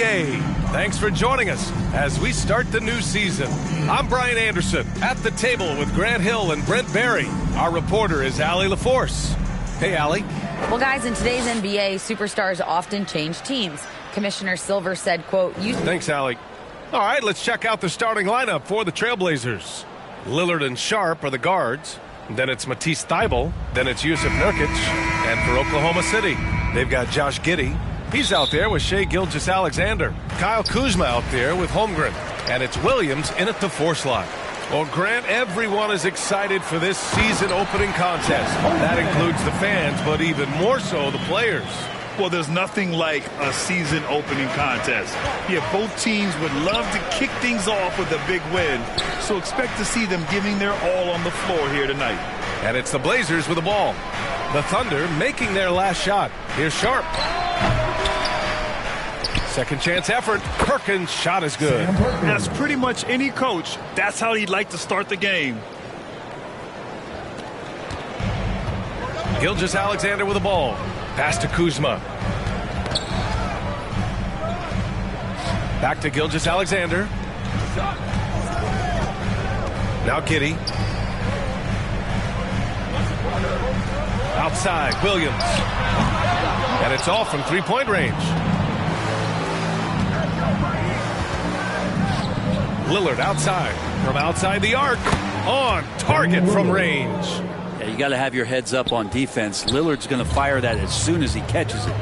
NBA. Thanks for joining us as we start the new season. I'm Brian Anderson at the table with Grant Hill and Brent Barry. Our reporter is Allie LaForce. Hey, Allie. Well, guys, in today's NBA, superstars often change teams. Commissioner Silver said, quote, Thanks, Allie. All right, let's check out the starting lineup for the Trailblazers. Lillard and Sharp are the guards. Then it's Matisse Thybulle. Then it's Yusuf Nurkic. And for Oklahoma City, they've got Josh Giddey. He's out there with Shai Gilgeous-Alexander. Kyle Kuzma out there with Holmgren. And it's Williams in at the 4 slot. Well, Grant, everyone is excited for this season opening contest. That includes the fans, but even more so the players. Well, there's nothing like a season opening contest. Yeah, both teams would love to kick things off with a big win, so expect to see them giving their all on the floor here tonight. And it's the Blazers with the ball. The Thunder making their last shot. Here's Sharp. Second chance effort. Perkins' shot is good. As pretty much any coach, that's how he'd like to start the game. Gilgeous-Alexander with the ball. Pass to Kuzma. Back to Gilgeous-Alexander. Now Giddey. Outside, Williams. And it's off from three-point range. Lillard outside. From outside the arc. On target from range. Yeah, you got to have your heads up on defense. Lillard's going to fire that as soon as he catches it.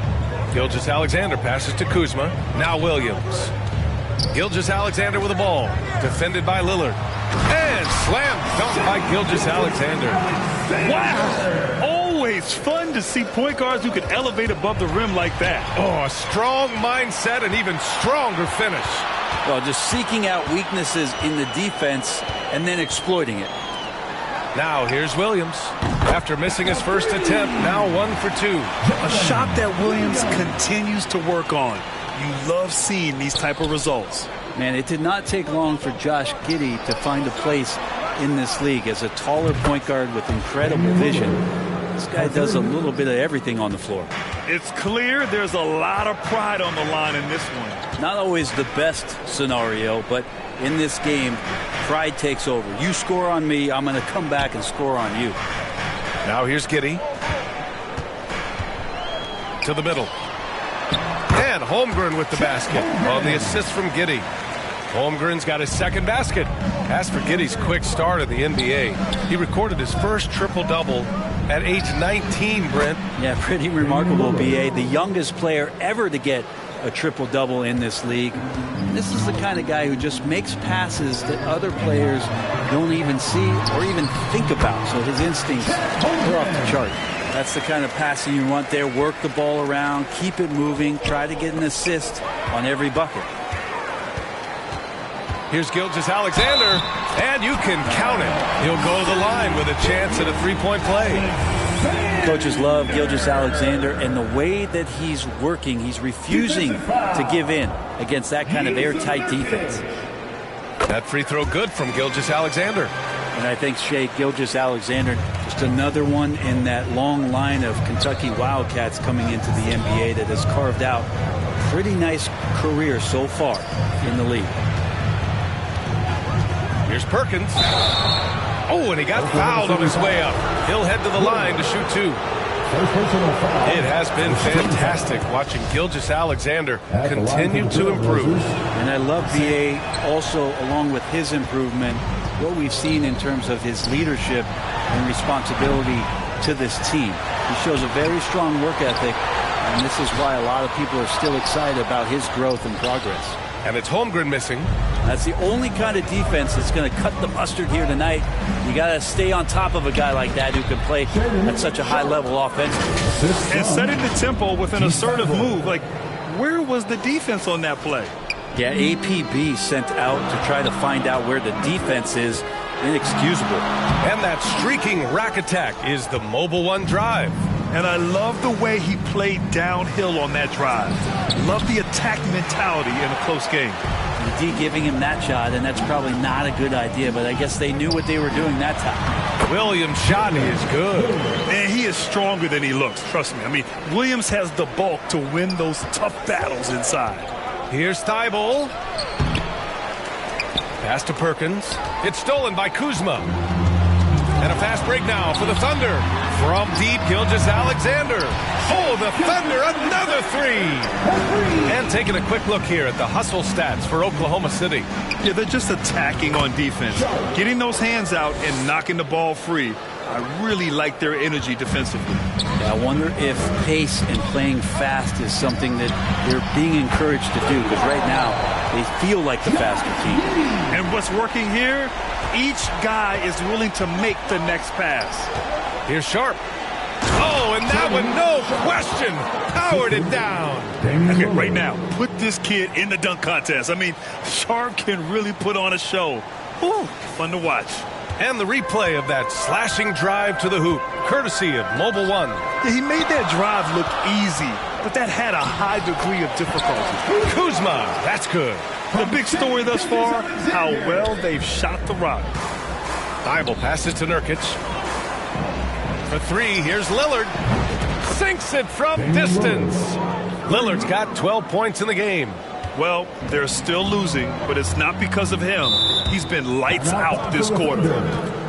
Gilgeous-Alexander passes to Kuzma. Now Williams. Gilgeous-Alexander with the ball. Defended by Lillard. And slam dunk by Gilgeous-Alexander. Wow! Always fun to see point guards who can elevate above the rim like that. Oh, a strong mindset and even stronger finish. Well, just seeking out weaknesses in the defense and then exploiting it. Now here's Williams. After missing his first attempt, now 1 for 2. A shot that Williams continues to work on. You love seeing these type of results. Man, it did not take long for Josh Giddey to find a place in this league as a taller point guard with incredible vision. This guy does a little bit of everything on the floor. It's clear there's a lot of pride on the line in this one. Not always the best scenario, but in this game, pride takes over. You score on me, I'm going to come back and score on you. Now here's Giddey. To the middle. And Holmgren with the basket on the assist from Giddey. Holmgren's got his second basket. As for Giddey's quick start in the NBA, he recorded his first triple-double at age 19, Brent. Yeah, pretty remarkable, B.A. The youngest player ever to get a triple-double in this league. This is the kind of guy who just makes passes that other players don't even see or even think about. So his instincts are off the chart. That's the kind of passing you want there. Work the ball around, keep it moving, try to get an assist on every bucket. Here's Gilgeous-Alexander, and you can count it. He'll go to the line with a chance at a three-point play. Coaches love Gilgeous-Alexander, and the way that he's working, he's refusing to give in against that kind of airtight defense. That free throw good from Gilgeous-Alexander. And I think Shai Gilgeous-Alexander, just another one in that long line of Kentucky Wildcats coming into the NBA that has carved out a pretty nice career so far in the league. Here's Perkins. Oh, and he got fouled on his way up. He'll head to the line to shoot 2. It has been fantastic watching Gilgeous-Alexander continue to improve. And I love B.A. also, along with his improvement, what we've seen in terms of his leadership and responsibility to this team. He shows a very strong work ethic, and this is why a lot of people are still excited about his growth and progress. And it's Holmgren missing. That's the only kind of defense that's going to cut the mustard here tonight. You got to stay on top of a guy like that who can play at such a high level offensively. And setting the tempo with an assertive move. Like, where was the defense on that play? Yeah, APB sent out to try to find out where the defense is. Inexcusable. And that streaking rack attack is the Mobile One drive. And I love the way he played downhill on that drive. Love the attack mentality in a close game. D giving him that shot, and that's probably not a good idea, but I guess they knew what they were doing that time. Williams' shot is good. Man, he is stronger than he looks, trust me. I mean, Williams has the bulk to win those tough battles inside. Here's Thibault. Pass to Perkins. It's stolen by Kuzma. And a fast break now for the Thunder. From deep, Gilgeous-Alexander. Oh, the Thunder, another three. And taking a quick look here at the hustle stats for Oklahoma City. Yeah, they're just attacking on defense. Getting those hands out and knocking the ball free. I really like their energy defensively. Yeah, I wonder if pace and playing fast is something that they're being encouraged to do, because right now they feel like the faster team. And what's working here? Each guy is willing to make the next pass. Here's Sharp. Oh, and that one, no question, powered it down. Okay, right now, put this kid in the dunk contest. I mean, Sharp can really put on a show. Whew, fun to watch. And the replay of that slashing drive to the hoop, courtesy of Mobile One. Yeah, he made that drive look easy, but that had a high degree of difficulty. Kuzma, that's good. The big story thus far, how well they've shot the rock. Thibault passes to Nurkic. For three, here's Lillard. Sinks it from distance. Lillard's got 12 points in the game. Well, they're still losing, but it's not because of him. He's been lights out this quarter.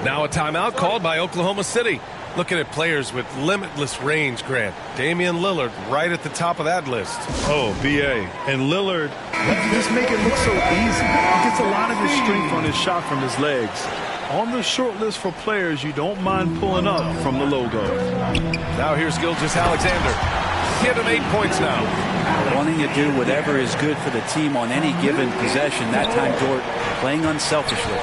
Now a timeout called by Oklahoma City. Looking at players with limitless range, Grant. Damian Lillard right at the top of that list. Oh, B.A. And Lillard, just make it look so easy. He gets a lot of his strength on his shot from his legs. On the short list for players you don't mind pulling up from the logo. Now here's Gilgeous-Alexander. Give him 8 points now. Wanting to do whatever is good for the team on any given possession. That time, Dort playing unselfishly.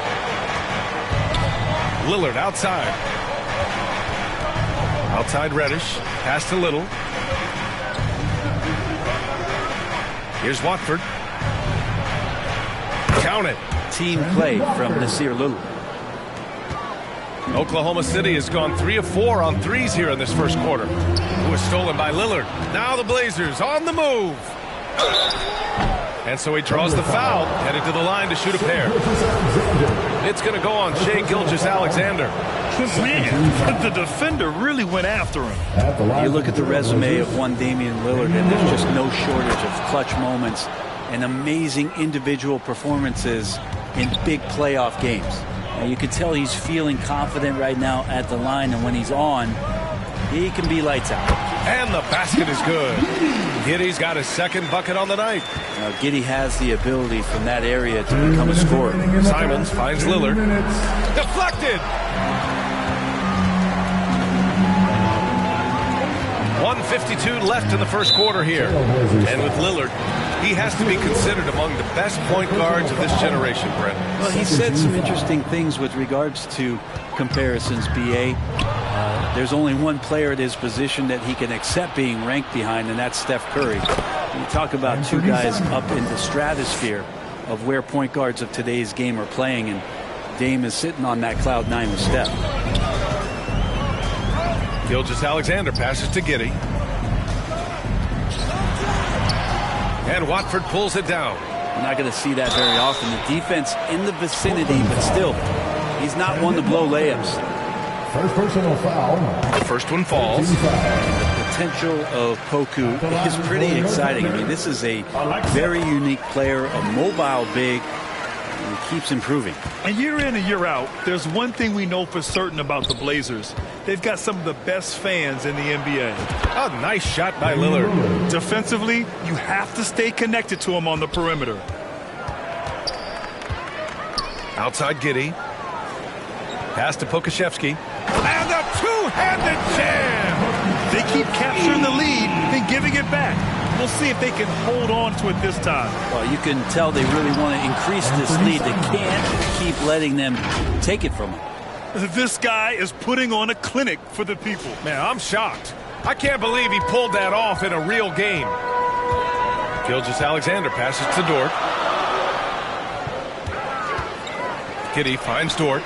Lillard outside. Outside Reddish. Pass to Little. Here's Watford. Count it. Team play from Nasir Little. Oklahoma City has gone 3 of 4 on threes here in this first quarter. It was stolen by Lillard. Now the Blazers on the move. And so he draws the foul, headed to the line to shoot a pair. It's going to go on Shai Gilgeous-Alexander. Man, the defender really went after him. You look at the resume of one Damian Lillard, and there's just no shortage of clutch moments and amazing individual performances in big playoff games. And you can tell he's feeling confident right now at the line, and when he's on, he can be lights out. And the basket is good. Giddey's got his second bucket on the night. Giddey has the ability from that area to become a scorer. Simons finds Lillard. Deflected! 1:52 left in the first quarter here. And with Lillard, he has to be considered among the best point guards of this generation, Brent. Well, he said some interesting things with regards to comparisons, B.A. There's only one player at his position that he can accept being ranked behind, and that's Steph Curry. You talk about two guys up in the stratosphere of where point guards of today's game are playing, and Dame is sitting on that cloud nine with Steph. Gilgeous-Alexander passes to Giddey. And Watford pulls it down. You're not going to see that very often. The defense in the vicinity, but still, he's not one to blow layups. First personal foul. The first one falls. The potential of Poku is pretty exciting. I mean, this is a very unique player, a mobile big, and he keeps improving. And year in and year out, there's one thing we know for certain about the Blazers. They've got some of the best fans in the NBA. A nice shot by Lillard. Defensively, you have to stay connected to him on the perimeter. Outside Giddey. Pass to Pokashevsky. And a two-handed jam! They keep capturing the lead, then giving it back. We'll see if they can hold on to it this time. Well, you can tell they really want to increase this lead. They can't keep letting them take it from them. This guy is putting on a clinic for the people. Man, I'm shocked. I can't believe he pulled that off in a real game. Gilgeous-Alexander passes to Dort. Giddey finds Dort.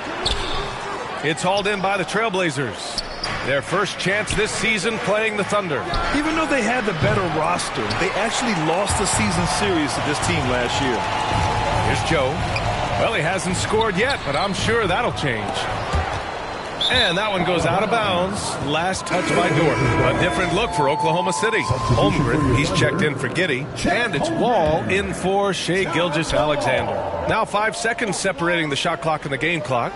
It's hauled in by the Trailblazers. Their first chance this season playing the Thunder. Even though they had the better roster, they actually lost the season series to this team last year. Here's Joe. Well, he hasn't scored yet, but I'm sure that'll change. And that one goes out of bounds. Last touch by Dort. A different look for Oklahoma City. Holmgren, he's checked in for Giddey. And it's Wall in for Shai Gilgeous-Alexander. Now 5 seconds separating the shot clock and the game clock.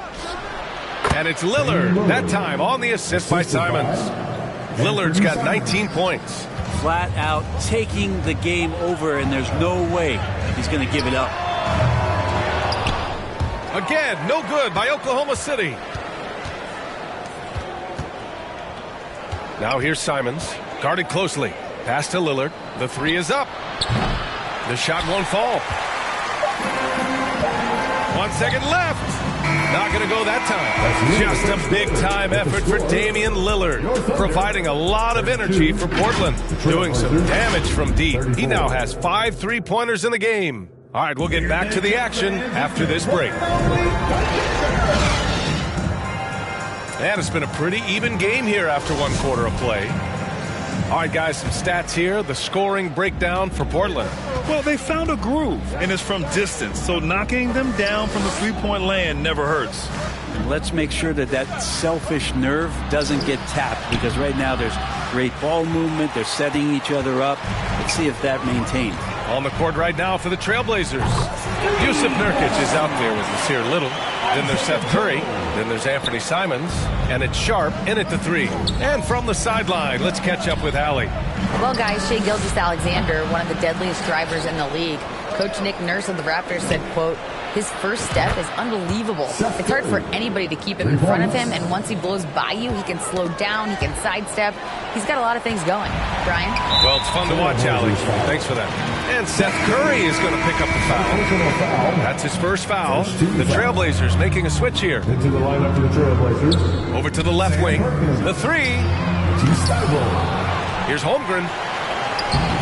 And it's Lillard, that time on the assist by Simons. Lillard's got 19 points. Flat out taking the game over, and there's no way he's going to give it up. Again, no good by Oklahoma City. Now here's Simons, guarded closely. Pass to Lillard. The three is up. The shot won't fall. 1 second left. Not going to go that time. Just a big-time effort for Damian Lillard, providing a lot of energy for Portland, doing some damage from deep. He now has 5 3-pointers in the game. All right, we'll get back to the action after this break. And it's been a pretty even game here after 1 quarter of play. All right, guys, some stats here. The scoring breakdown for Portland. Well, they found a groove, and it's from distance. So knocking them down from the three-point land never hurts. And let's make sure that that selfish nerve doesn't get tapped, because right now there's great ball movement. They're setting each other up. Let's see if that maintains. On the court right now for the Trailblazers. Yusuf Nurkic is out there with Nasir Little. Then there's Seth Curry. Then there's Anthony Simons. And it's Sharp in at the 3. And from the sideline, let's catch up with Allie. Well, guys, Shai Gilgeous-Alexander, one of the deadliest drivers in the league. Coach Nick Nurse of the Raptors said, quote, his first step is unbelievable. It's hard for anybody to keep him in front of him, and once he blows by you, he can slow down, he can sidestep. He's got a lot of things going. Brian? Well, it's fun to watch, Allie. Thanks for that. And Seth Curry is going to pick up the foul. That's his first foul. The Trailblazers making a switch here. Into the lineup for the Trailblazers. Over to the left wing. The 3. Here's Holmgren.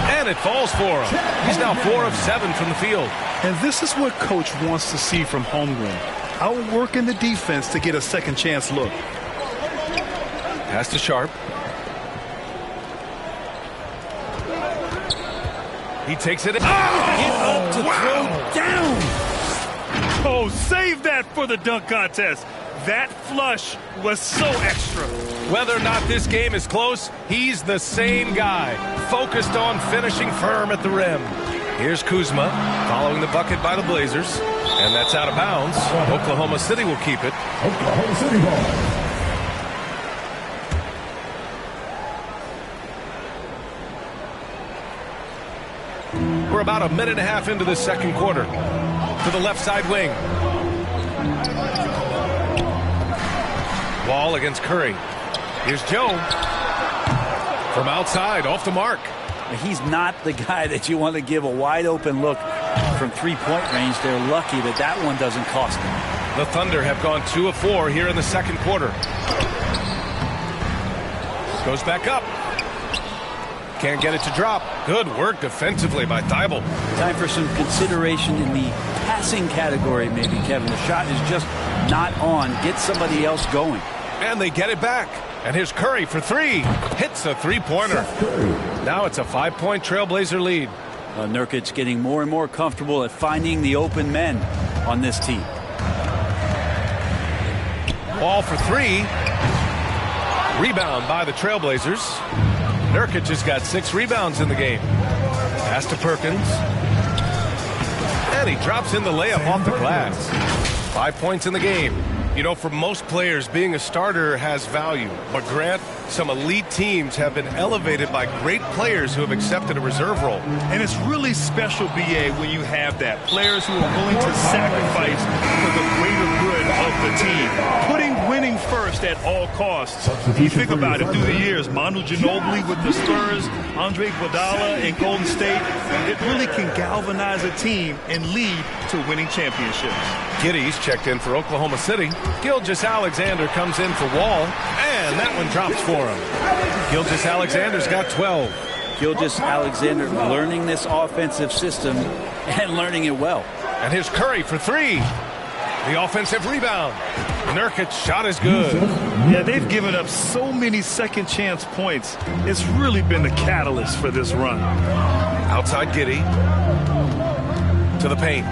And it falls for him. He's now 4 of 7 from the field. And this is what Coach wants to see from Holmgren. Outworking the defense to get a second chance look. Pass to Sharp. He takes it. Get up to throw down. Oh, save that for the dunk contest. That flush was so extra. Whether or not this game is close, he's the same guy, focused on finishing firm at the rim. Here's Kuzma, following the bucket by the Blazers, and that's out of bounds. Oklahoma City will keep it. Oklahoma City ball. We're about a minute and a half into the second quarter. To the left side wing. Wall against Curry. Here's Joe. From outside, off the mark. He's not the guy that you want to give a wide open look from 3-point range. They're lucky that that one doesn't cost them. The Thunder have gone 2 of 4 here in the second quarter. Goes back up. Can't get it to drop. Good work defensively by Thibault. Time for some consideration in the passing category, maybe, Kevin. The shot is just not on. Get somebody else going. And they get it back. And here's Curry for 3. Hits a 3-pointer. Now it's a 5-point Trailblazer lead. Nurkic getting more and more comfortable at finding the open men on this team. Ball for 3. Rebound by the Trailblazers. Nurkic has got 6 rebounds in the game. Pass to Perkins. And he drops in the layup off the glass. 5 points in the game. You know, for most players, being a starter has value. But Grant, some elite teams have been elevated by great players who have accepted a reserve role. And it's really special, B.A., when you have that. Players who are willing to sacrifice for the greater good of the team. Putting winning first at all costs. You think about it through the years. Manu Ginobili with the Spurs, Andre Iguodala in Golden State. It really can galvanize a team and lead to winning championships. Giddey's checked in for Oklahoma City. Gilgeous-Alexander comes in for Wall, and that one drops for him. Gilgeous-Alexander's got 12. Gilgeous-Alexander learning this offensive system and learning it well. And here's Curry for 3. The offensive rebound. Nurkic's shot is good. Yeah, they've given up so many second chance points. It's really been the catalyst for this run. Outside Giddey. To the paint.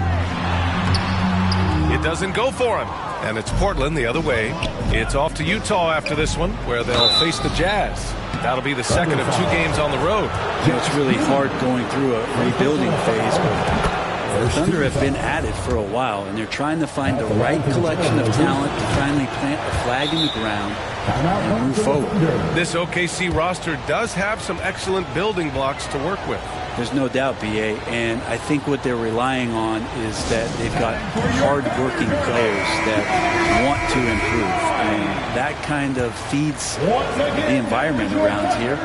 It doesn't go for him. And it's Portland the other way. It's off to Utah after this one, where they'll face the Jazz. That'll be the second of 2 games on the road. It's really hard going through a rebuilding phase, but the Thunder have been at it for a while, and they're trying to find the right collection of talent to finally plant a flag in the ground and move forward. This OKC roster does have some excellent building blocks to work with. There's no doubt, BA, and I think what they're relying on is that they've got hard-working players that want to improve, and that kind of feeds the environment around here.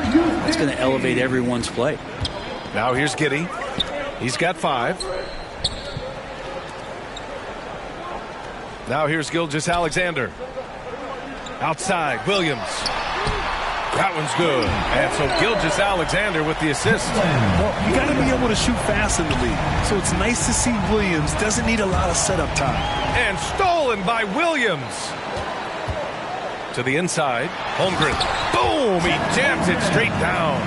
It's going to elevate everyone's play. Now here's Giddey. He's got 5. Now here's Gilgeous-Alexander. Outside, Williams. That one's good. And so Gilgeous-Alexander with the assist. Well, you got to be able to shoot fast in the league. So it's nice to see Williams doesn't need a lot of setup time. And stolen by Williams. To the inside. Holmgren. Boom! He jams it straight down.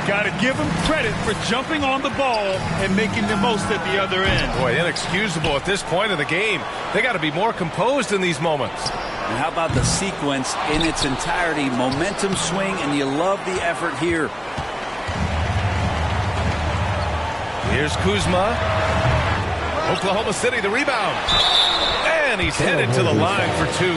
Got to give him credit for jumping on the ball and making the most at the other end. Boy, inexcusable at this point of the game. They got to be more composed in these moments. And how about the sequence in its entirety? Momentum swing, and you love the effort here. Here's Kuzma. Oklahoma City, the rebound. And he's headed to the line for 2.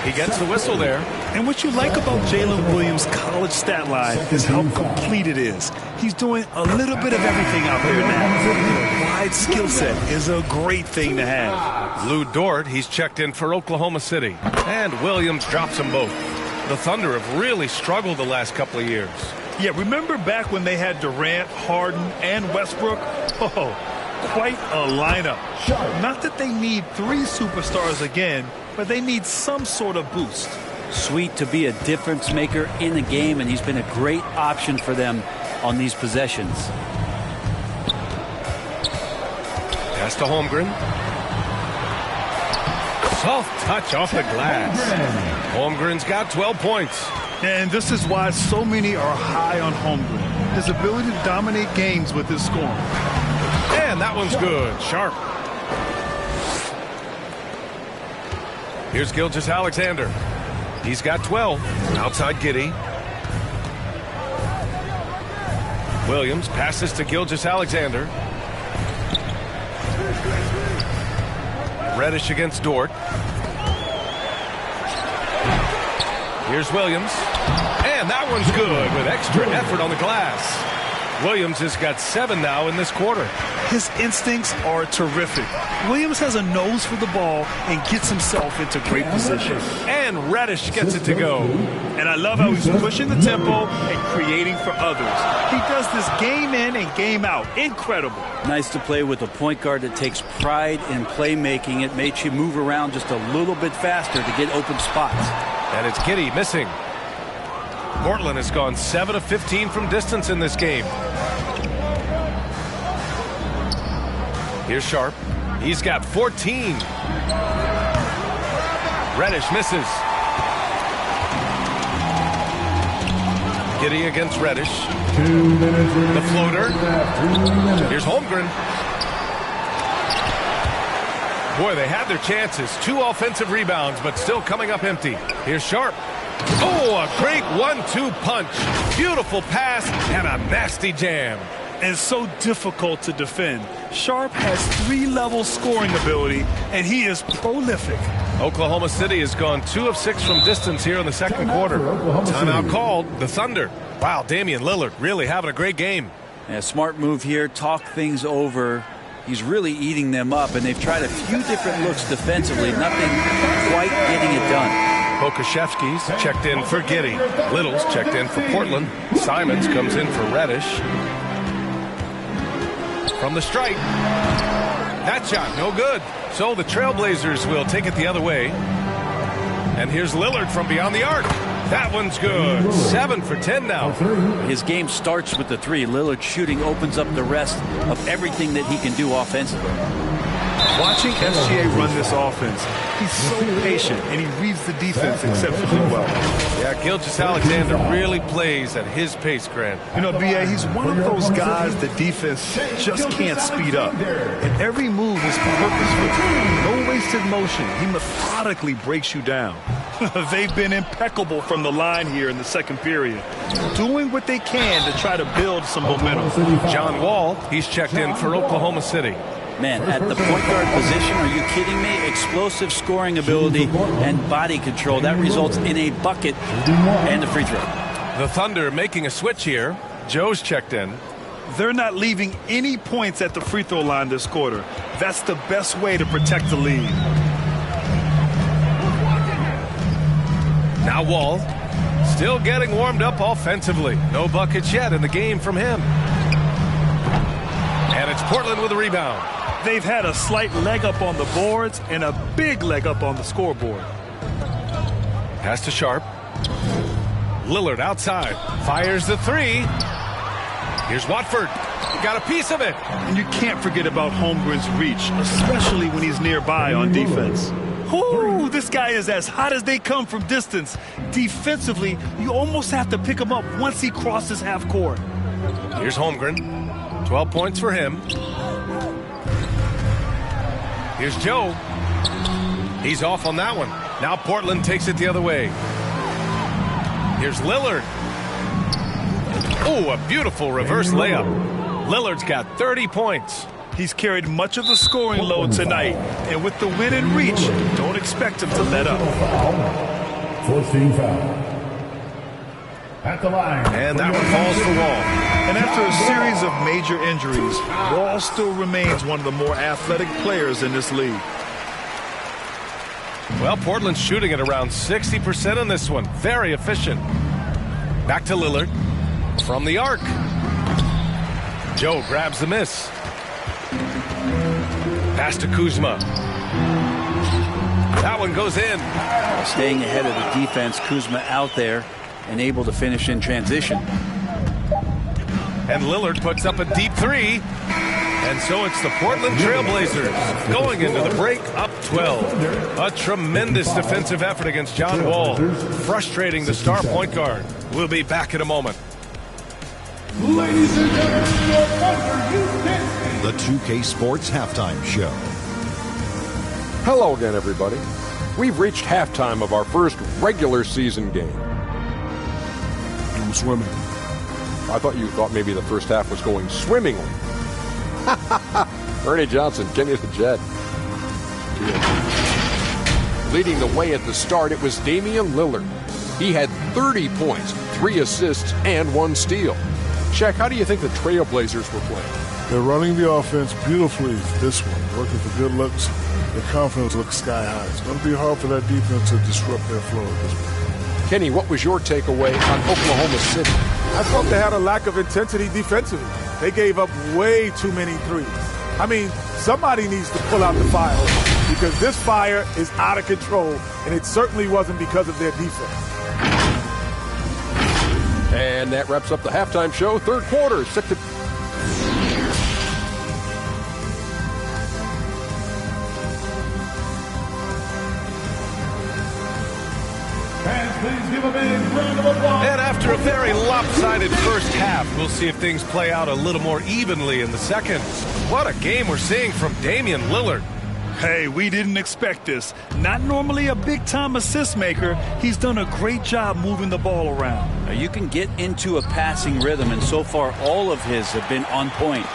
He gets the whistle there. And what you like about Jalen Williams' college stat line is how complete it is. He's doing a little bit of everything out there now. A wide skill set is a great thing to have. Lou Dort, he's checked in for Oklahoma City. And Williams drops them both. The Thunder have really struggled the last couple of years. Yeah, remember back when they had Durant, Harden, and Westbrook? Oh, quite a lineup. Not that they need 3 superstars again, but they need some sort of boost. Sweet to be a difference maker in the game, and he's been a great option for them on these possessions. Pass to Holmgren. Soft touch off the glass. Holmgren's got 12 points. And this is why so many are high on Holmgren. His ability to dominate games with his scoring. And that one's good. Sharp. Here's Gilgeous-Alexander. He's got 12. Outside Giddey. Williams passes to Gilgeous-Alexander. Reddish against Dort. Here's Williams. And that one's good with extra effort on the glass. Williams has got 7 now in this quarter. His instincts are terrific. Williams has a nose for the ball and gets himself into great position. And Reddish gets it to go. And I love how he's pushing the tempo and creating for others. He does this game in and game out. Incredible. Nice to play with a point guard that takes pride in playmaking. It makes you move around just a little bit faster to get open spots. And it's Giddey missing. Portland has gone 7 of 15 from distance in this game. Here's Sharp. He's got 14. Reddish misses. Giddey against Reddish. 2 minutes. The floater. Here's Holmgren. Boy, they had their chances. 2 offensive rebounds, but still coming up empty. Here's Sharp. Oh, a great 1-2 punch. Beautiful pass and a nasty jam. And so difficult to defend. Sharp has 3-level scoring ability, and he is prolific. Oklahoma City has gone 2 of 6 from distance here in the second quarter. Timeout called. The Thunder. Wow, Damian Lillard really having a great game. Yeah, smart move here. Talk things over. He's really eating them up, and they've tried a few different looks defensively. Nothing quite getting it done. Pokashevsky's checked in for Giddey. Little's checked in for Portland. Simons comes in for Reddish. From the stripe. That shot, no good. So the Trailblazers will take it the other way. And here's Lillard from beyond the arc. That one's good. 7 for 10 now. His game starts with the 3. Lillard shooting opens up the rest of everything that he can do offensively. Watching SGA run this offense, he's so patient and he reads the defense exceptionally well. Yeah, Gilgeous-Alexander really plays at his pace, Grant. You know, B.A., he's one of those guys the defense just can't speed up. And every move is purposeful. No wasted motion. He methodically breaks you down. They've been impeccable from the line here in the second period, doing what they can to try to build some momentum. John Wall, he's checked in for Oklahoma City. Man, at the point guard position, are you kidding me? Explosive scoring ability and body control. That results in a bucket and a free throw. The Thunder making a switch here. Joe's checked in. They're not leaving any points at the free throw line this quarter. That's the best way to protect the lead. Now Wall, still getting warmed up offensively. No buckets yet in the game from him. And it's Portland with a rebound. They've had a slight leg up on the boards and a big leg up on the scoreboard. Pass to Sharp. Lillard outside. Fires the three. Here's Watford. Got a piece of it. And you can't forget about Holmgren's reach, especially when he's nearby on defense. Whoo, this guy is as hot as they come from distance. Defensively, you almost have to pick him up once he crosses half court. Here's Holmgren. 12 points for him. Here's Joe. He's off on that one. Now Portland takes it the other way. Here's Lillard. Oh, a beautiful reverse layup. Lillard's got 30 points. He's carried much of the scoring load tonight. And with the win in reach, don't expect him to let up. 14 foul. At the line. And that one falls for Wall. And after a series of major injuries, Wall still remains one of the more athletic players in this league. Well, Portland's shooting at around 60% on this one. Very efficient. Back to Lillard. From the arc. Joe grabs the miss. Pass to Kuzma. That one goes in. Staying ahead of the defense, Kuzma out there and able to finish in transition. And Lillard puts up a deep three. And so it's the Portland Trailblazers going into the break up 12. A tremendous defensive effort against John Wall, frustrating the star point guard. We'll be back in a moment. Ladies and gentlemen, your Thunder, the 2K Sports Halftime Show. Hello again, everybody. We've reached halftime of our first regular season game. I'm swimming. I thought you thought maybe the first half was going swimmingly. Ernie Johnson, Kenny the Jet. Leading the way at the start, it was Damian Lillard. He had 30 points, 3 assists, and 1 steal. Shaq, how do you think the Trailblazers were playing? They're running the offense beautifully this one, working for good looks. Their confidence looks sky high. It's going to be hard for that defense to disrupt their flow at this point. Kenny, what was your takeaway on Oklahoma City? I thought they had a lack of intensity defensively. They gave up way too many threes. I mean, somebody needs to pull out the fire because this fire is out of control, and it certainly wasn't because of their defense. And that wraps up the halftime show. Third quarter, set to... And after a very lopsided first half, we'll see if things play out a little more evenly in the second. What a game we're seeing from Damian Lillard. Hey, we didn't expect this. Not normally a big-time assist maker. He's done a great job moving the ball around. Now you can get into a passing rhythm, and so far all of his have been on point.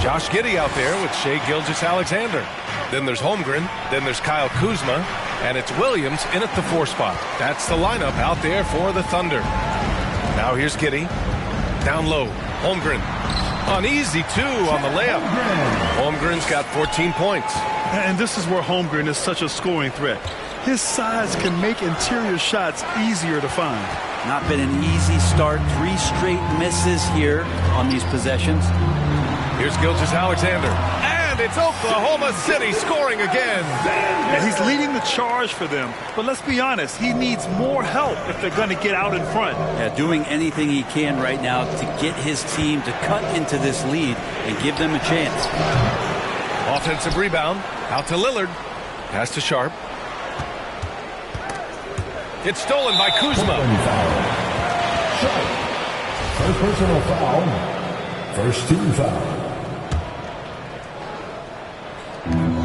Josh Giddey out there with Shai Gilgeous-Alexander. Then there's Holmgren. Then there's Kyle Kuzma. And it's Williams in at the 4 spot. That's the lineup out there for the Thunder. Now here's Giddey. Down low. Holmgren. On easy 2 on the layup. Holmgren's got 14 points. And this is where Holmgren is such a scoring threat. His size can make interior shots easier to find. Not been an easy start. 3 straight misses here on these possessions. Here's Gilgeous-Alexander. And it's Oklahoma City scoring again. And he's leading the charge for them. But let's be honest, he needs more help if they're going to get out in front. Yeah, doing anything he can right now to get his team to cut into this lead and give them a chance. Offensive rebound. Out to Lillard. Pass to Sharp. It's stolen by Kuzma. First personal foul. First team foul.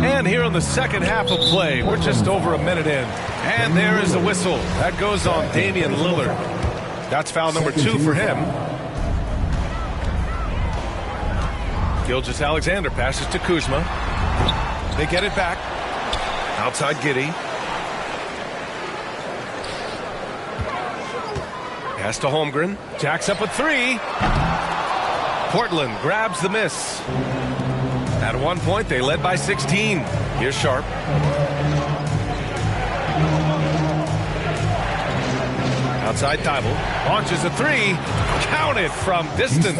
And here in the second half of play, we're just over a minute in. And there is the whistle. That goes on Damian Lillard. That's foul number 2 for him. Gilgeous-Alexander passes to Kuzma. They get it back. Outside Giddey. Pass to Holmgren. Jacks up a 3. Portland grabs the miss. At one point, they led by 16. Here's Sharp. Outside Thibault. Launches a 3. Counted from distance.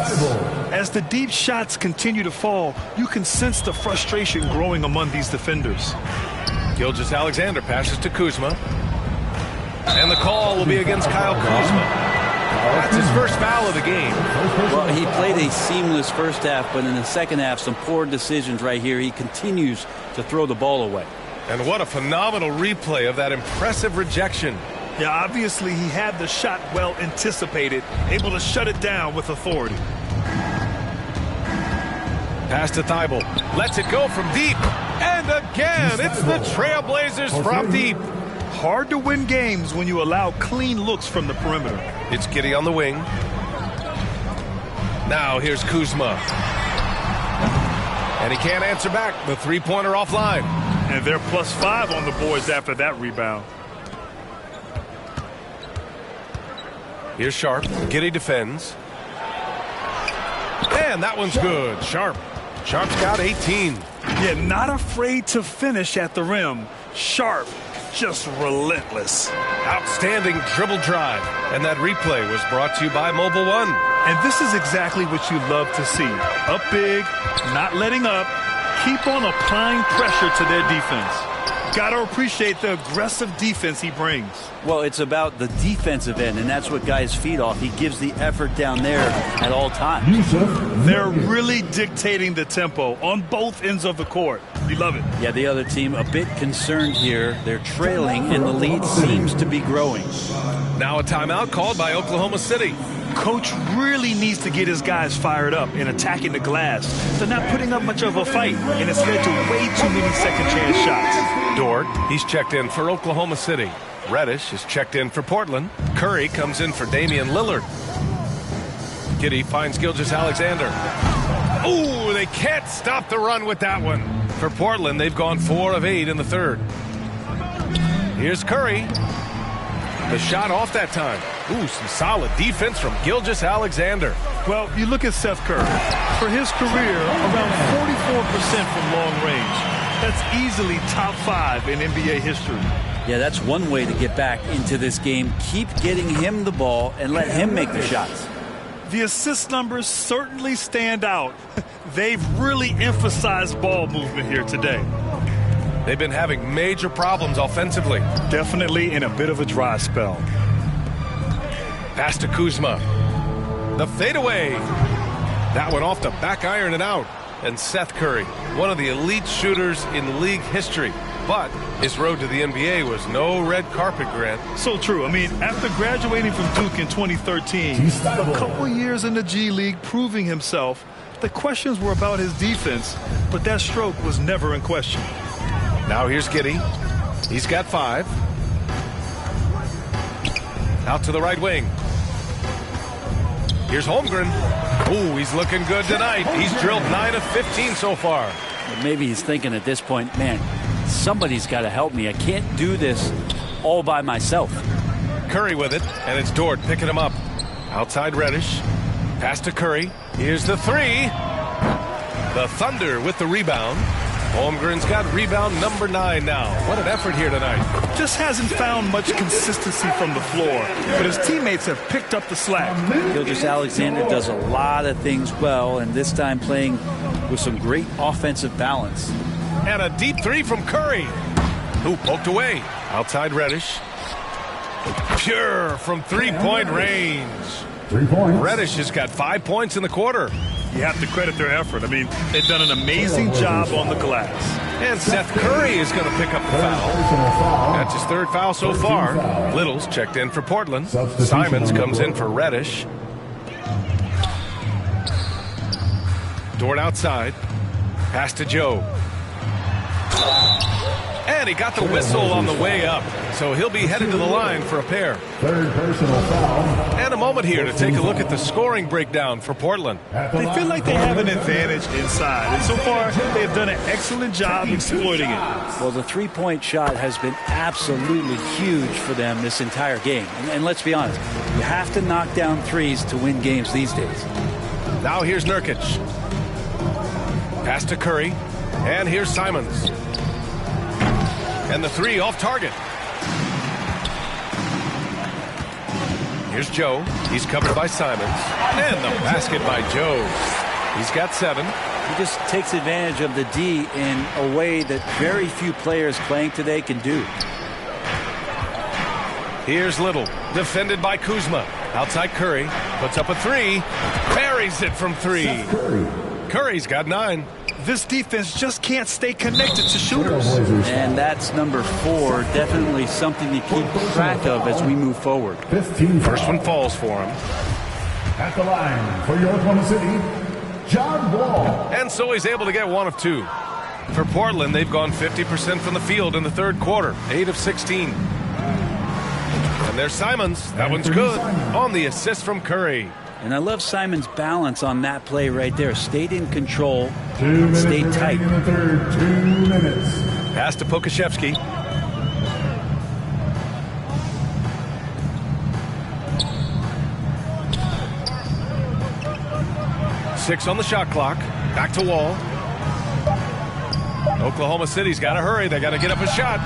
As the deep shots continue to fall, you can sense the frustration growing among these defenders. Gilgeous-Alexander passes to Kuzma. And the call will be against Kyle Kuzma. That's his first foul of the game. Well, he played a seamless first half, but in the second half, some poor decisions right here. He continues to throw the ball away. And what a phenomenal replay of that impressive rejection. Yeah, obviously he had the shot well anticipated, able to shut it down with authority. Pass to Thibault. Lets it go from deep. And again, it's the Trailblazers from deep. Hard to win games when you allow clean looks from the perimeter. It's Giddey on the wing. Now here's Kuzma. And he can't answer back. The three-pointer offline. And they're +5 on the boards after that rebound. Here's Sharp. Giddey defends. And that one's good. Sharp's got 18. Yeah, not afraid to finish at the rim. Sharp, just relentless. Outstanding dribble drive. And that replay was brought to you by Mobile One. And this is exactly what you love to see. Up big, not letting up, keep on applying pressure to their defense. Got to appreciate the aggressive defense he brings. Well, it's about the defensive end, and that's what guys feed off. He gives the effort down there at all times. They're really dictating the tempo on both ends of the court. We love it. Yeah, the other team a bit concerned here. They're trailing, and the lead seems to be growing. Now a timeout called by Oklahoma City. Coach really needs to get his guys fired up and attacking the glass. They're not putting up much of a fight, and it's led to way too many second-chance shots. Dort, he's checked in for Oklahoma City. Reddish is checked in for Portland. Curry comes in for Damian Lillard. Giddey finds Gilgeous-Alexander. Ooh, they can't stop the run with that one. For Portland, they've gone 4 of 8 in the third. Here's Curry. The shot off that time. Ooh, some solid defense from Gilgeous-Alexander. Well, you look at Seth Curry. For his career, around 44% from long range. That's easily top 5 in NBA history. Yeah, that's one way to get back into this game. Keep getting him the ball and let him make the shots. The assist numbers certainly stand out. They've really emphasized ball movement here today. They've been having major problems offensively. Definitely in a bit of a dry spell. Pass to Kuzma. The fadeaway. That one off the back iron and out. And Seth Curry, one of the elite shooters in league history. But his road to the NBA was no red carpet, Grant. So true. I mean, after graduating from Duke in 2013, a couple years in the G League proving himself, the questions were about his defense, but that stroke was never in question. Now here's Giddey. He's got 5. Out to the right wing. Here's Holmgren. Ooh, he's looking good tonight. He's drilled 9 of 15 so far. But maybe he's thinking at this point, man, somebody's got to help me. I can't do this all by myself. Curry with it, and it's Dort picking him up. Outside Reddish. Pass to Curry. Here's the 3. The Thunder with the rebound. Holmgren's got rebound number 9 now. What an effort here tonight. Just hasn't found much consistency from the floor, but his teammates have picked up the slack. Gilgeous-Alexander does a lot of things well, and this time playing with some great offensive balance. And a deep 3 from Curry, who poked away. Outside Reddish. Pure from three-point range. 3 points. Reddish has got 5 points in the quarter. You have to credit their effort. I mean, they've done an amazing job on the glass. And Seth Curry is going to pick up the foul. That's his third foul so far. Little's checked in for Portland. Simons comes in for Reddish. Dort outside. Pass to Joe. And he got the whistle on the way up. So he'll be headed to the line for a pair. Third personal foul. And a moment here to take a look at the scoring breakdown for Portland. They feel like they have an advantage inside. And so far, they've done an excellent job exploiting it. Well, the three-point shot has been absolutely huge for them this entire game. And let's be honest, you have to knock down threes to win games these days. Now here's Nurkic. Pass to Curry. And here's Simons. And the three off target. Here's Joe. He's covered by Simons. And the basket by Joe. He's got 7. He just takes advantage of the D in a way that very few players playing today can do. Here's Little. Defended by Kuzma. Outside Curry. Puts up a 3. Buries it from 3. Curry's got 9. This defense just can't stay connected to shooters. And that's number 4. Definitely something to keep track of as we move forward. First one falls for him. At the line for your Oklahoma City, John Wall. And so he's able to get 1 of 2. For Portland, they've gone 50% from the field in the third quarter. 8 of 16. And there's Simons. That one's good. On the assist from Curry. And I love Simon's balance on that play right there. Stayed in control, 2 minutes stayed tight. in the third, 2 minutes. Pass to Pokashevsky. Six on the shot clock. Back to Wall. Oklahoma City's got to hurry. They got to get up a shot.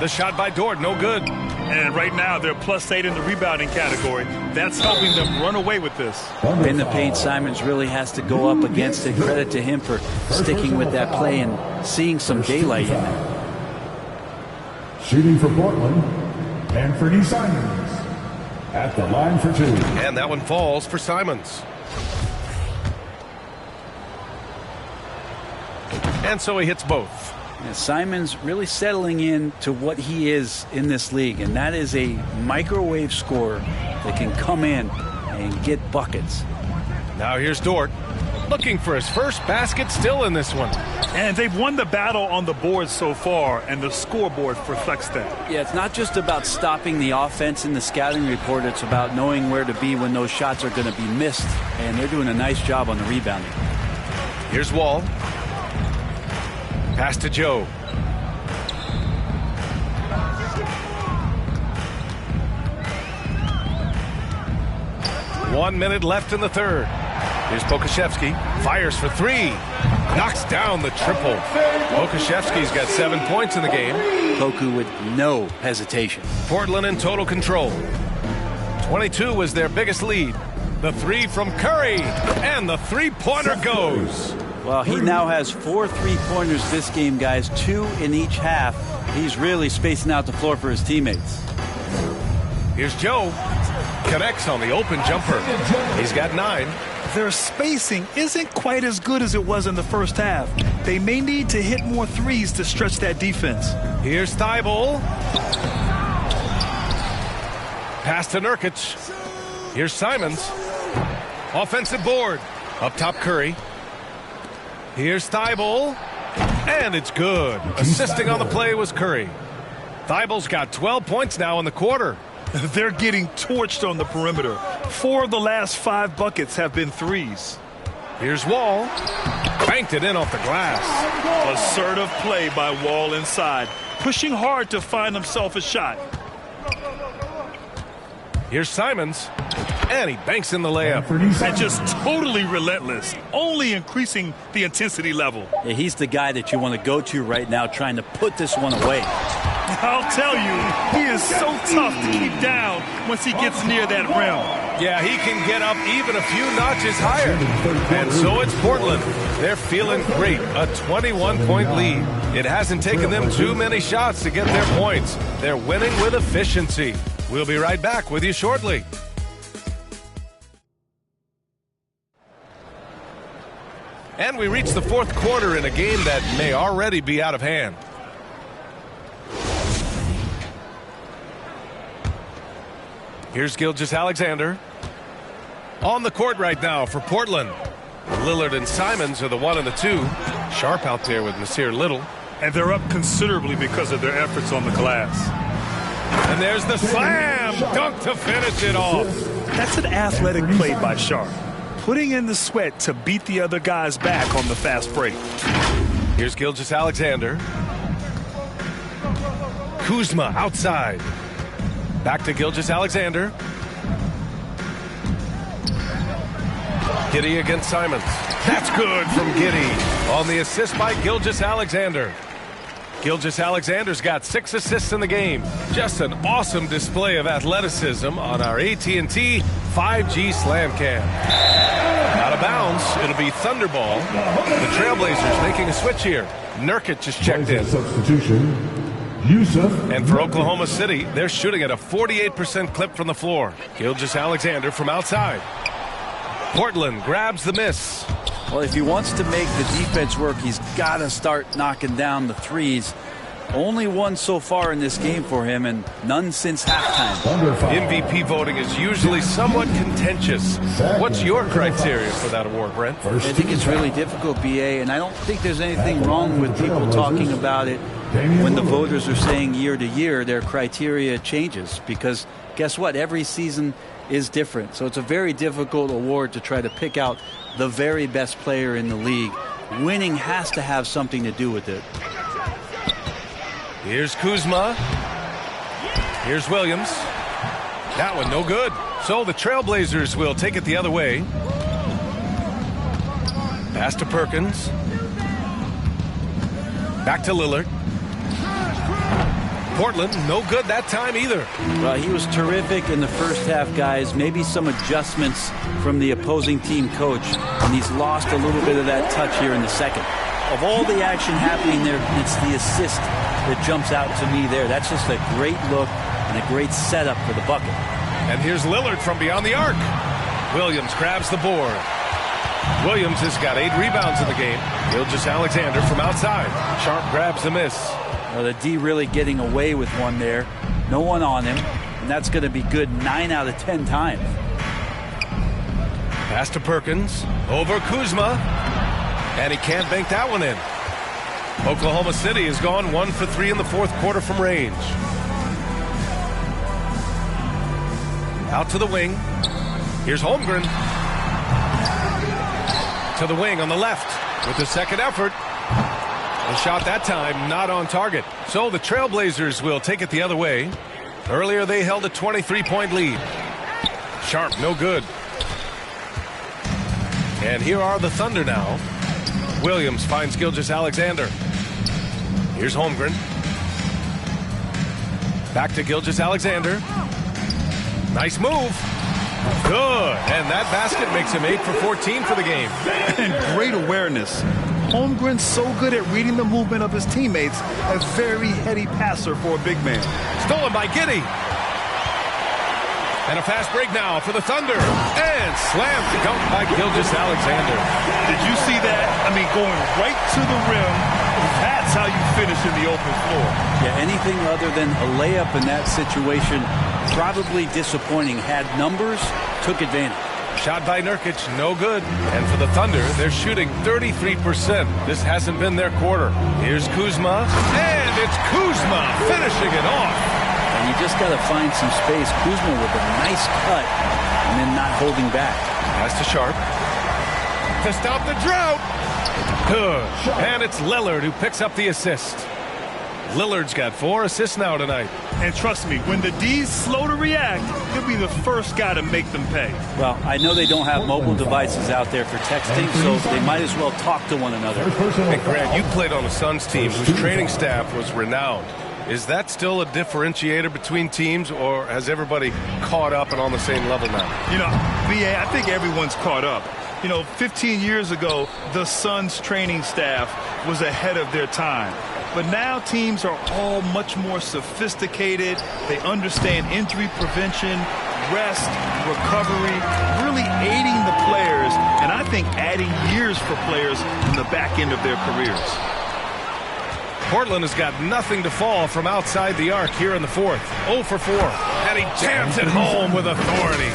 The shot by Dort, no good. And right now, they're +8 in the rebounding category. That's helping them run away with this. In the paint, Simons really has to go up against it. Credit to him for sticking with that play and seeing some daylight in it. Shooting for Portland, Anthony Simons. At the line for 2. And that one falls for Simons. And so he hits both. Simons really settling in to what he is in this league, and that is a microwave scorer that can come in and get buckets. Now here's Dort, looking for his first basket still in this one. And they've won the battle on the board so far, and the scoreboard reflects that. Yeah, it's not just about stopping the offense in the scouting report. It's about knowing where to be when those shots are going to be missed, and they're doing a nice job on the rebounding. Here's Wall. Pass to Joe. One minute left in the third. Here's Pokashevsky. Fires for 3. Knocks down the triple. Pokashevsky's got 7 points in the game. Poku with no hesitation. Portland in total control. 22 was their biggest lead. The 3 from Curry. And the three-pointer goes. Well, he now has 4 3-pointers this game, guys, 2 in each half. He's really spacing out the floor for his teammates. Here's Joe. Connects on the open jumper. He's got 9. Their spacing isn't quite as good as it was in the first half. They may need to hit more threes to stretch that defense. Here's Thibault. Pass to Nurkic. Here's Simons. Offensive board. Up top, Curry. Here's Thibault, and it's good. Assisting on the play was Curry. Thibault's got 12 points now in the quarter. They're getting torched on the perimeter. 4 of the last 5 buckets have been threes. Here's Wall. Banked it in off the glass. Assertive play by Wall inside, pushing hard to find himself a shot. Here's Simons, and he banks in the layup. And just totally relentless, only increasing the intensity level. Yeah, he's the guy that you want to go to right now trying to put this one away. I'll tell you, he is so tough to keep down once he gets near that rim. Yeah, he can get up even a few notches higher. And so it's Portland. They're feeling great. A 21-point lead. It hasn't taken them too many shots to get their points. They're winning with efficiency. We'll be right back with you shortly. And we reach the fourth quarter in a game that may already be out of hand. Here's Gilgeous-Alexander. On the court right now for Portland. Lillard and Simons are the 1 and the 2. Sharp out there with Nasir Little. And they're up considerably because of their efforts on the glass. And there's the slam dunk to finish it off. That's an athletic play by Sharp. Putting in the sweat to beat the other guys back on the fast break. Here's Gilgeous-Alexander. Kuzma outside. Back to Gilgeous-Alexander. Giddey against Simons. That's good from Giddey on the assist by Gilgeous-Alexander. Gilgeous-Alexander's got 6 assists in the game. Just an awesome display of athleticism on our AT&T 5G Slam Cam. Out of bounds, it'll be Thunderball. The Trailblazers making a switch here. Nurkic just checked in. Substitution, Yusuf. And for Oklahoma City, they're shooting at a 48% clip from the floor. Gilgeous-Alexander from outside. Portland grabs the miss. Well, if he wants to make the defense work, he's got to start knocking down the threes. Only one so far in this game for him, and none since halftime. MVP voting is usually somewhat contentious. What's your criteria for that award, Brent? I think it's really difficult, BA, and I don't think there's anything wrong with people talking about it when the voters are saying year to year their criteria changes, because guess what? Every season is different. So it's a very difficult award to try to pick out the very best player in the league. Winning has to have something to do with it. Here's Kuzma. Here's Williams. That one no good. So the Trailblazers will take it the other way. Pass to Perkins. Back to Lillard. Portland, no good that time either. Well, he was terrific in the first half, guys. Maybe some adjustments from the opposing team coach, and he's lost a little bit of that touch here in the second. Of all the action happening there, it's the assist that jumps out to me there. That's just a great look and a great setup for the bucket. And here's Lillard from beyond the arc. Williams grabs the board. Williams has got 8 rebounds in the game. Gilgeous-Alexander from outside. Sharp grabs the miss. Well, the D really getting away with one there. No one on him, and that's going to be good 9 out of 10 times. Pass to Perkins. Over Kuzma. And he can't bank that one in. Oklahoma City has gone 1 for 3 in the fourth quarter from range. Out to the wing. Here's Holmgren. To the wing on the left with the second effort. The shot that time not on target. So the Trailblazers will take it the other way. Earlier they held a 23-point lead. Sharp, no good. And here are the Thunder now. Williams finds Gilgeous-Alexander. Here's Holmgren. Back to Gilgeous-Alexander. Nice move. Good. And that basket makes him 8 for 14 for the game. And great awareness. Holmgren's so good at reading the movement of his teammates. A very heady passer for a big man. Stolen by Giddey. And a fast break now for the Thunder. And slammed dunk by Gilgeous-Alexander. Did you see that? I mean, going right to the rim. That's how you finish in the open floor. Yeah, anything other than a layup in that situation, probably disappointing. Had numbers, took advantage. Shot by Nurkic, no good. And for the Thunder, they're shooting 33%. This hasn't been their quarter. Here's Kuzma. And it's Kuzma finishing it off. And you just got to find some space. Kuzma with a nice cut and then not holding back. Pass to Sharp. To stop the drought. Good. And it's Lillard who picks up the assist. Lillard's got 4 assists now tonight. And trust me, when the D's slow to react, he'll be the first guy to make them pay. Well, I know they don't have mobile devices out there for texting, so they might as well talk to one another. And Grant, you played on the Suns team whose training staff was renowned. Is that still a differentiator between teams, or has everybody caught up and on the same level now? You know, BA, I think everyone's caught up. You know, 15 years ago, the Suns training staff was ahead of their time. But now teams are all much more sophisticated. They understand injury prevention, rest, recovery, really aiding the players. And I think adding years for players in the back end of their careers. Portland has got nothing to fall from outside the arc here in the fourth. 0 for 4. And he jams it home with authority.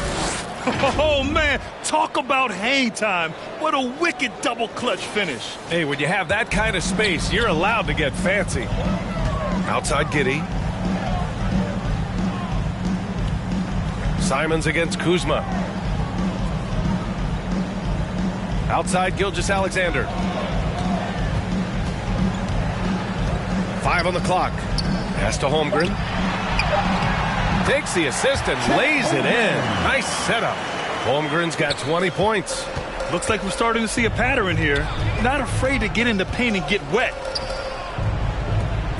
Oh, man, talk about hang time. What a wicked double clutch finish. Hey, when you have that kind of space, you're allowed to get fancy. Outside Giddey. Simons against Kuzma. Outside Gilgeous-Alexander. 5 on the clock. Pass to Holmgren. Takes the assist and lays it in. Nice setup. Holmgren's got 20 points. Looks like we're starting to see a pattern here. Not afraid to get in the paint and get wet.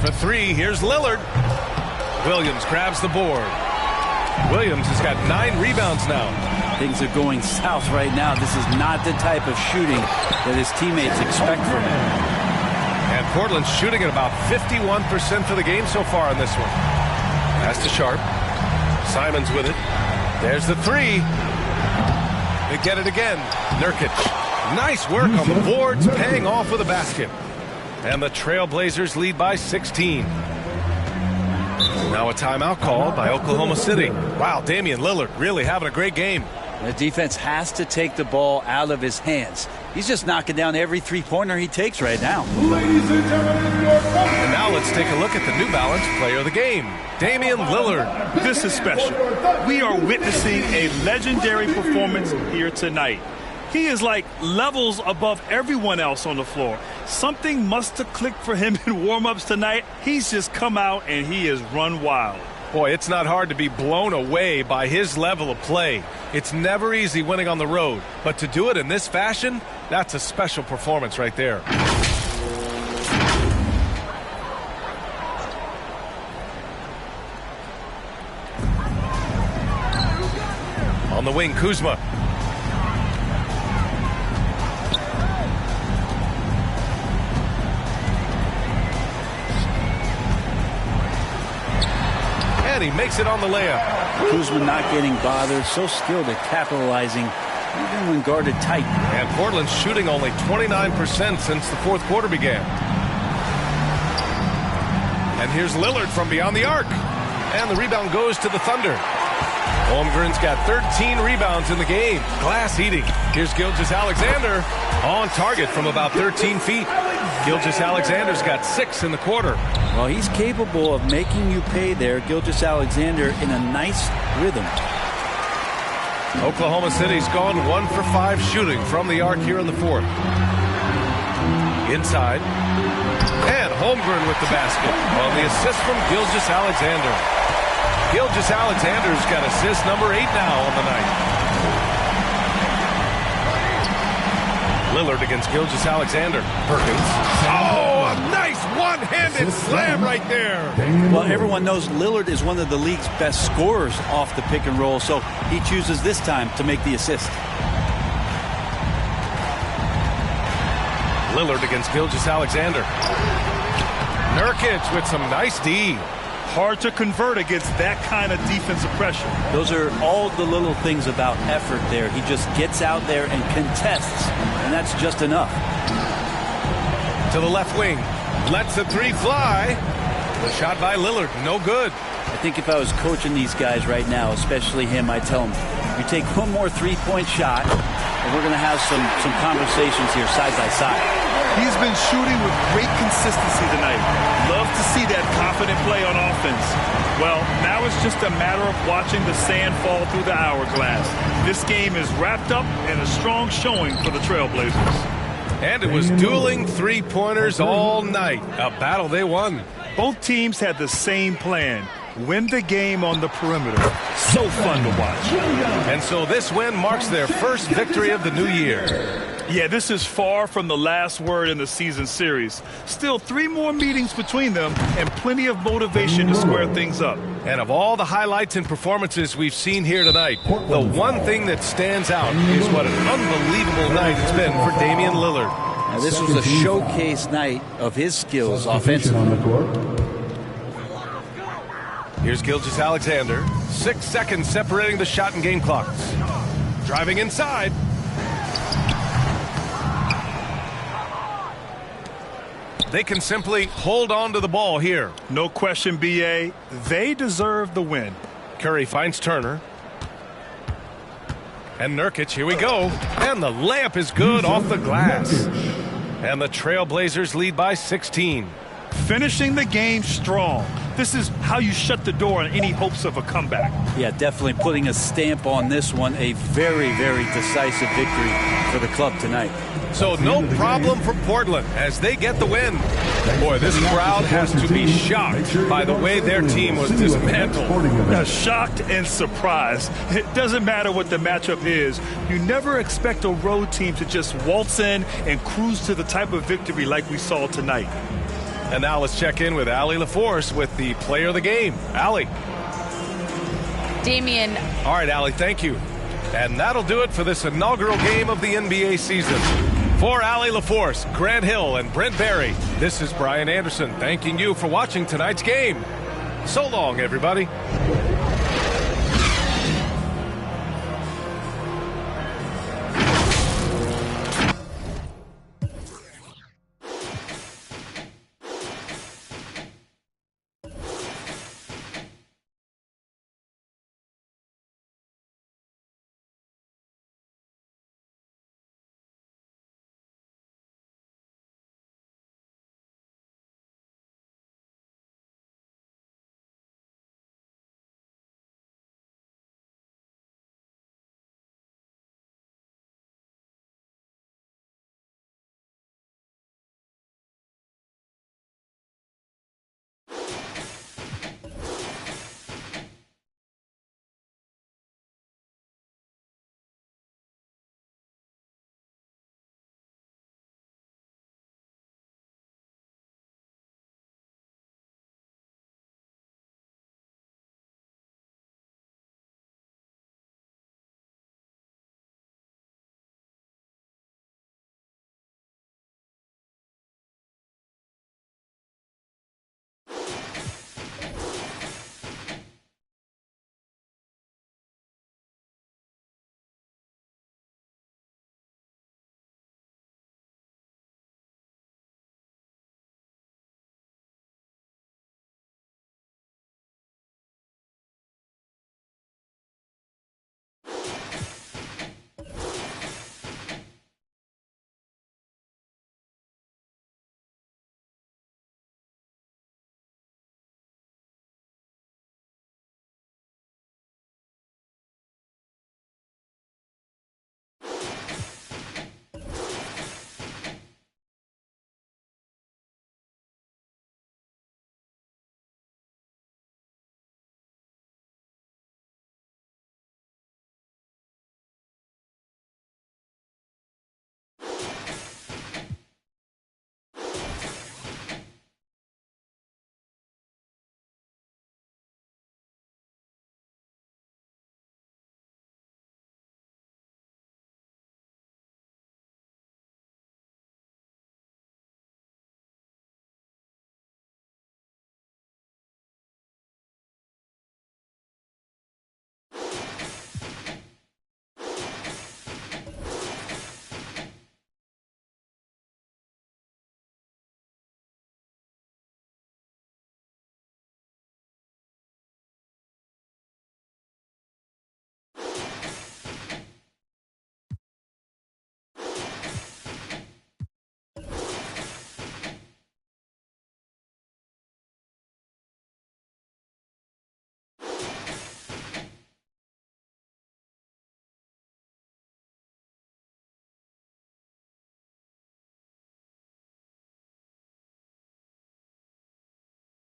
For 3, here's Lillard. Williams grabs the board. Williams has got 9 rebounds now. Things are going south right now. This is not the type of shooting that his teammates expect from him. And Portland's shooting at about 51% for the game so far in this one. Pass to Sharp. Simons with it. There's the 3. They get it again. Nurkic. Nice work on the boards, paying off with a basket. And the Trailblazers lead by 16. Now a timeout called by Oklahoma City. Wow, Damian Lillard really having a great game. The defense has to take the ball out of his hands. He's just knocking down every three-pointer he takes right now. And now let's take a look at the New Balance player of the game, Damian Lillard. This is special. We are witnessing a legendary performance here tonight. He is like levels above everyone else on the floor. Something must have clicked for him in warm-ups tonight. He's just come out and he has run wild. Boy, it's not hard to be blown away by his level of play. It's never easy winning on the road, but to do it in this fashion, that's a special performance right there. On the wing, Kuzma. And he makes it on the layup. Kuzma not getting bothered, so skilled at capitalizing, even when guarded tight. And Portland's shooting only 29% since the fourth quarter began. And here's Lillard from beyond the arc. And the rebound goes to the Thunder. Holmgren's got 13 rebounds in the game. Glass eating. Here's Gilgeous-Alexander on target from about 13 feet. Gilgeous-Alexander's got 6 in the quarter. Well, he's capable of making you pay there. Gilgeous-Alexander in a nice rhythm. Oklahoma City's gone 1 for 5 shooting from the arc here in the fourth. Inside. And Holmgren with the basket on the assist from Gilgeous-Alexander. Gilgeous-Alexander's got assist number 8 now on the night. Lillard against Gilgeous-Alexander. Perkins. Oh, a nice one-handed slam right there. Well, everyone knows Lillard is one of the league's best scorers off the pick and roll, so he chooses this time to make the assist. Lillard against Gilgeous-Alexander. Nurkic with some nice D. Hard to convert against that kind of defensive pressure. Those are all the little things about effort there. He just gets out there and contests, and that's just enough. To the left wing. Lets the 3 fly. The shot by Lillard, no good. I think if I was coaching these guys right now, especially him, I'd tell him, you take one more three-point shot, and we're going to have some conversations here side by side. He's been shooting with great consistency tonight. Love to see that confident play on offense. Well, now it's just a matter of watching the sand fall through the hourglass. This game is wrapped up in a strong showing for the Trailblazers. And it was dueling three-pointers all night. A battle they won. Both teams had the same plan. Win the game on the perimeter. So fun to watch. And so this win marks their first victory of the new year. Yeah, this is far from the last word in the season series. Still 3 more meetings between them and plenty of motivation to square things up. And of all the highlights and performances we've seen here tonight, the one thing that stands out is what an unbelievable night it's been for Damian Lillard. Now, this was a showcase night of his skills offensively. Here's Gilgeous-Alexander. 6 seconds separating the shot and game clocks. Driving inside. they can simply hold on to the ball here. No question, B.A. They deserve the win. Curry finds Turner. And Nurkic, here we go. And the layup is good off the glass. And the Trailblazers lead by 16. Finishing the game strong. This is how you shut the door on any hopes of a comeback. Yeah, definitely putting a stamp on this one. A very, very decisive victory for the club tonight. So no problem for Portland as they get the win. Boy, this crowd has to be shocked by the way their team was dismantled. Shocked and surprised. It doesn't matter what the matchup is. You never expect a road team to just waltz in and cruise to the type of victory like we saw tonight. And now let's check in with Allie LaForce with the player of the game. Allie. Damian. All right, Allie, thank you. And that'll do it for this inaugural game of the NBA season. For Allie LaForce, Grant Hill, and Brent Barry, this is Brian Anderson thanking you for watching tonight's game. So long, everybody.